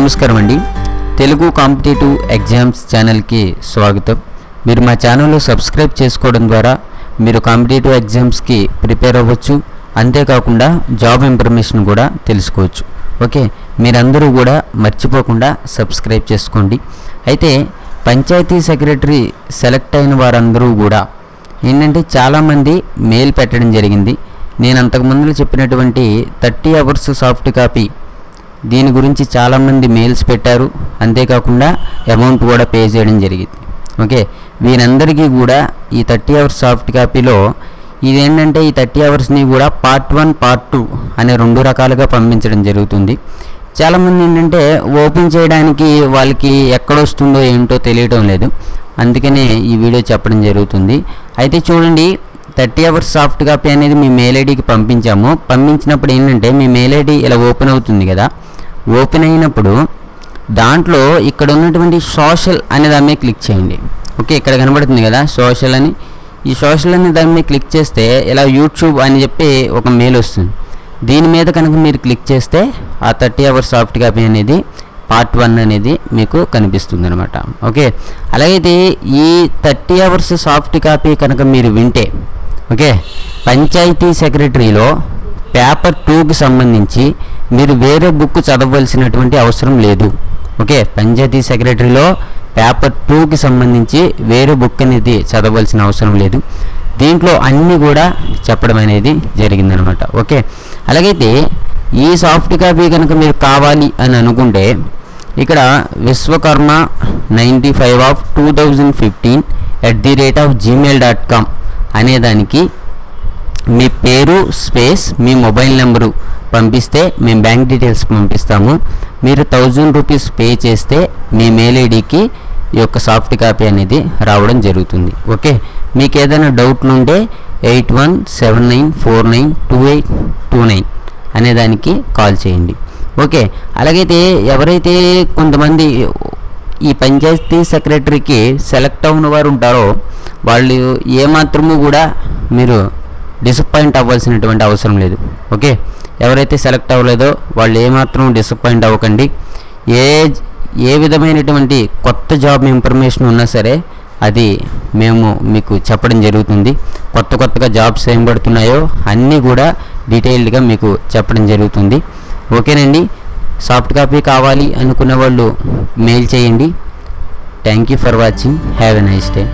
నమస్కారం అండి. Telugu competitive exams ఛానల్కి స్వాగతం. మీరు మా ఛానల్లో సబ్స్క్రైబ్ చేసుకోవడం ద్వారా మీరు కాంపిటేటివ్ ఎగ్జామ్స్కి ప్రిపేర్ అవ్వచ్చు. అంతేకాకుండా జాబ్ ఇన్ఫర్మేషన్ కూడా తెలుసుకోవచ్చు. ఓకే, మీరందరూ కూడా మర్చిపోకుండా సబ్స్క్రైబ్ చేసుకోండి. అయితే పంచాయతీ సెక్రటరీ సెలెక్ట్ అయిన వారందరూ కూడా ఏంటంటే చాలామంది మెయిల్ పెట్టడం జరిగింది. నేను అంతకుముందు చెప్పినటువంటి 30 అవర్స్ సాఫ్ట్ కాపీ దీని గురించి చాలామంది మెయిల్స్ పెట్టారు. అంతేకాకుండా అమౌంట్ కూడా పే చేయడం జరిగింది. ఓకే, వీరందరికీ కూడా ఈ 30 అవర్స్ సాఫ్ట్ కాపీలో ఇదేంటంటే ఈ 30 అవర్స్ని కూడా పార్ట్ 1 పార్ట్ 2 అనే 2 రకాలుగా పంపించడం జరుగుతుంది. చాలామంది ఏంటంటే ఓపెన్ చేయడానికి వాళ్ళకి ఎక్కడొస్తుందో ఏంటో తెలియటం లేదు. అందుకనే ఈ వీడియో చెప్పడం జరుగుతుంది. అయితే చూడండి, 30 అవర్స్ సాఫ్ట్ కాపీ అనేది మీ మెయిల్ ఐడికి పంపించాము. పంపించినప్పుడు ఏంటంటే మీ మెయిల్ ఐడి ఇలా ఓపెన్ అవుతుంది కదా. ఓపెన్ అయినప్పుడు దాంట్లో ఇక్కడ ఉన్నటువంటి సోషల్ అనే దాని మీద క్లిక్ చేయండి. ఓకే, ఇక్కడ కనబడుతుంది కదా సోషల్ అని. ఈ సోషల్ అనే దాని మీద క్లిక్ చేస్తే ఇలా యూట్యూబ్ అని చెప్పి ఒక మెయిల్ వస్తుంది. దీని మీద కనుక మీరు క్లిక్ చేస్తే ఆ 30 అవర్స్ సాఫ్ట్ కాపీ అనేది పార్ట్ 1 అనేది మీకు కనిపిస్తుంది అనమాట. ఓకే, అలాగైతే ఈ 30 అవర్స్ సాఫ్ట్ కాపీ కనుక మీరు వింటే ఓకే, పంచాయతీ సెక్రటరీలో పేపర్ 2కి సంబంధించి మీరు వేరే బుక్ చదవలసినటువంటి అవసరం లేదు. ఓకే, పంచాయతీ సెక్రటరీలో పేపర్ 2కి సంబంధించి వేరే బుక్ అనేది చదవలసిన అవసరం లేదు. దీంట్లో అన్నీ కూడా చెప్పడం అనేది జరిగిందనమాట. ఓకే, అలాగైతే ఈ సాఫ్ట్ కాపీ కనుక మీరు కావాలి అని అనుకుంటే ఇక్కడ విశ్వకర్మ 95/2015 అనేదానికి మీ పేరు స్పేస్ మీ మొబైల్ నెంబరు పంపిస్తే మేము బ్యాంక్ డీటెయిల్స్ పంపిస్తాము. మీరు 1000 రూపీస్ పే చేస్తే మీ మెయిల్ ఐడికి ఈ యొక్క సాఫ్ట్ కాపీ అనేది రావడం జరుగుతుంది. ఓకే, మీకు ఏదైనా డౌట్లు ఉంటే 8179492829 అనేదానికి కాల్ చేయండి. ఓకే, అలాగైతే ఎవరైతే కొంతమంది ఈ పంచాయతీ సెక్రటరీకి సెలెక్ట్ అయిన వారు ఉంటారో వాళ్ళు ఏమాత్రము కూడా మీరు డిసప్పాయింట్ అవ్వాల్సినటువంటి అవసరం లేదు. ఓకే, ఎవరైతే సెలెక్ట్ అవ్వలేదో వాళ్ళు ఏమాత్రం డిసప్పాయింట్ అవ్వకండి. ఏ విధమైనటువంటి కొత్త జాబ్ ఇన్ఫర్మేషన్ ఉన్నా సరే అది మేము మీకు చెప్పడం జరుగుతుంది. కొత్తగా జాబ్స్ ఏం పడుతున్నాయో అన్నీ కూడా డీటెయిల్డ్గా మీకు చెప్పడం జరుగుతుంది. ఓకేనండి, సాఫ్ట్ కాపీ కావాలి అనుకున్న వాళ్ళు మెయిల్ చేయండి. Thank you for watching. Have a nice day.